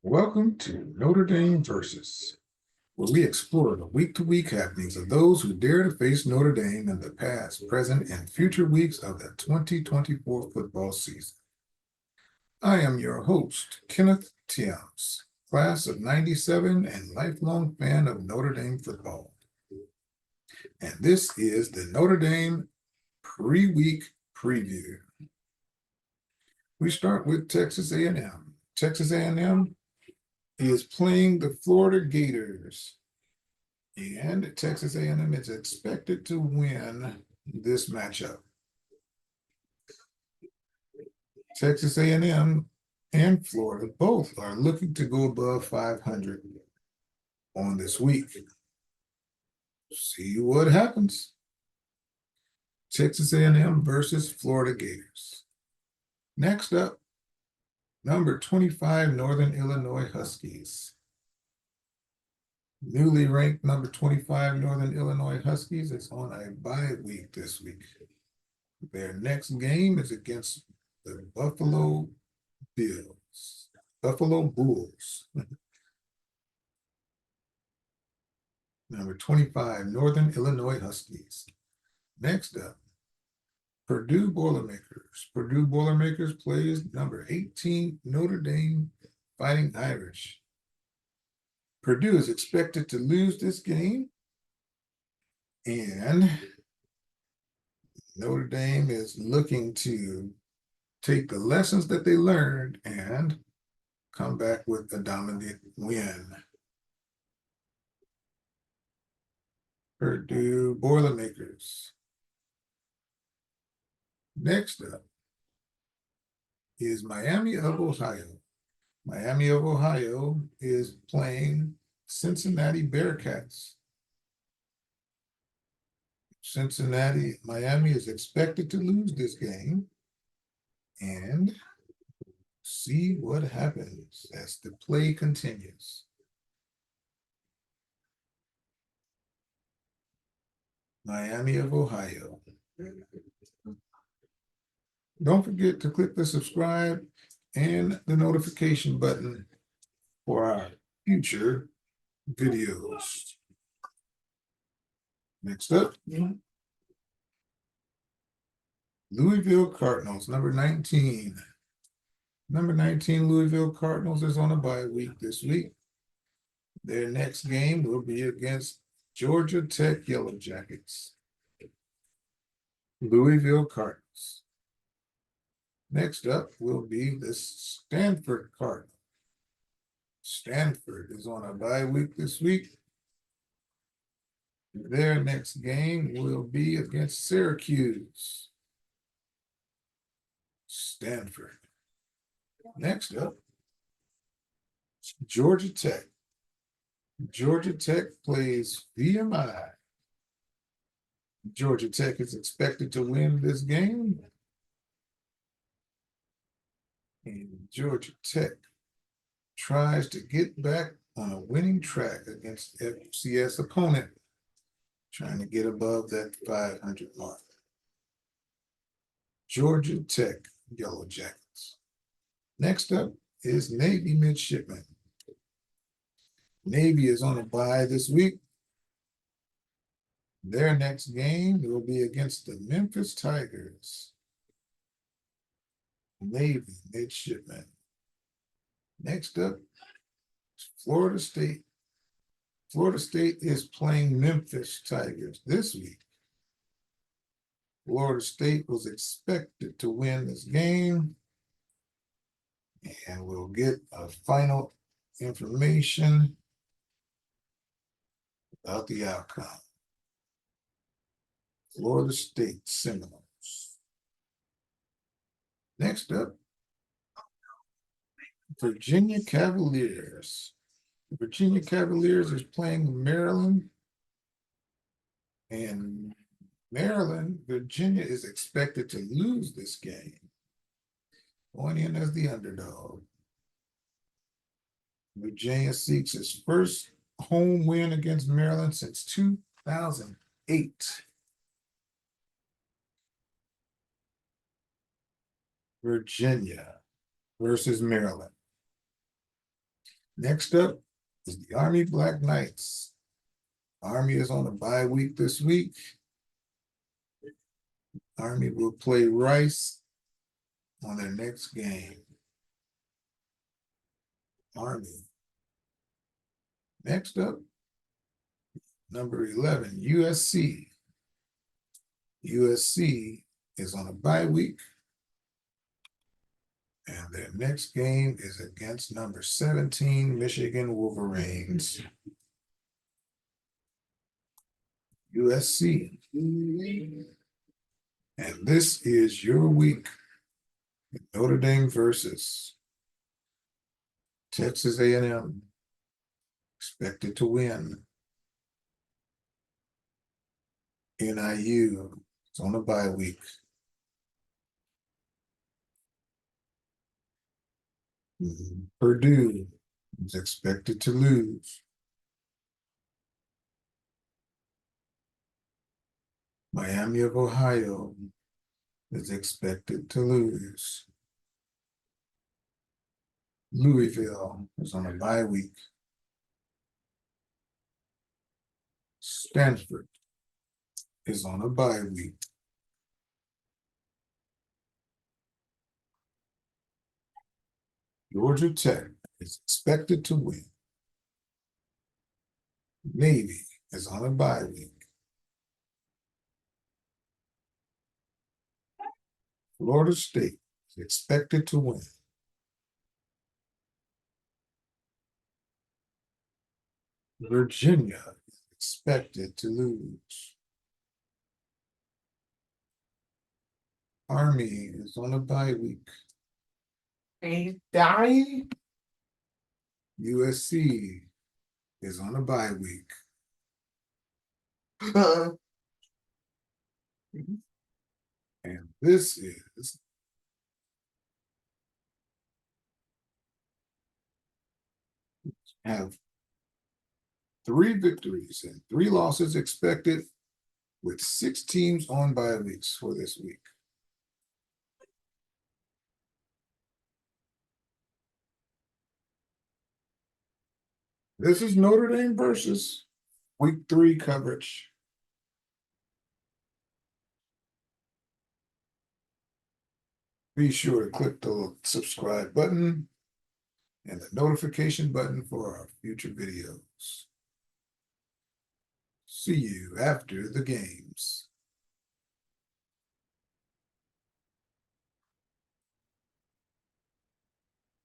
Welcome to Notre Dame Versus, where we explore the week-to-week happenings of those who dare to face Notre Dame in the past, present, and future weeks of the 2024 football season. I am your host, Kenneth Tiams, class of 97 and lifelong fan of Notre Dame football. And this is the Notre Dame pre-week preview. We start with Texas A&M. Texas A&M is playing the Florida Gators, and Texas A&M is expected to win this matchup. Texas A&M and Florida both are looking to go above 500 on this week. See what happens. Texas A&M versus Florida Gators. Next up, number 25 Northern Illinois Huskies. Newly ranked number 25 Northern Illinois Huskies is on a bye week this week. Their next game is against the Buffalo Bulls. Number 25 Northern Illinois Huskies. Next up, Purdue Boilermakers. Purdue Boilermakers plays number 18 Notre Dame Fighting Irish. Purdue is expected to lose this game, and Notre Dame is looking to take the lessons that they learned and come back with a dominant win. Purdue Boilermakers. Next up is Miami of Ohio. Miami of Ohio is playing Cincinnati Bearcats. Miami is expected to lose this game, and see what happens as the play continues. Miami of Ohio. Don't forget to click the subscribe and the notification button for our future videos. Next up, Louisville Cardinals, number 19. Number 19 Louisville Cardinals is on a bye week this week. Their next game will be against Georgia Tech Yellow Jackets. Louisville Cardinals. Next up will be the Stanford Cardinals. Stanford is on a bye week this week. Their next game will be against Syracuse. Stanford. Next up, Georgia Tech. Georgia Tech plays VMI. Georgia Tech is expected to win this game. And Georgia Tech tries to get back on a winning track against FCS opponent, trying to get above that 500 mark. Georgia Tech Yellow Jackets. Next up is Navy Midshipmen. Navy is on a bye this week. Their next game will be against the Memphis Tigers. Navy Midshipmen. Next up, Florida State. Florida State is playing Memphis Tigers this week. Florida State was expected to win this game, and we'll get a final information about the outcome. Florida State Seminoles. Next up, Virginia Cavaliers. The Virginia Cavaliers is playing Maryland, and Virginia is expected to lose this game, going in as the underdog. Virginia seeks its first home win against Maryland since 2008. Virginia versus Maryland. Next up is the Army Black Knights. Army is on a bye week this week. Army will play Rice on their next game. Army. Next up, number 11, USC. USC is on a bye week, and their next game is against number 17, Michigan Wolverines. USC. And this is your week. Notre Dame versus Texas A&M. Expected to win. NIU is on a bye week. Purdue is expected to lose. Miami of Ohio is expected to lose. Louisville is on a bye week. Stanford is on a bye week. Georgia Tech is expected to win. Navy is on a bye week. Florida State is expected to win. Virginia is expected to lose. Army is on a bye week. Ain't dying. USC is on a bye week. And this is have 3 victories and 3 losses expected, with 6 teams on bye weeks for this week. This is Notre Dame versus week 3 coverage. Be sure to click the subscribe button and the notification button for our future videos. See you after the games.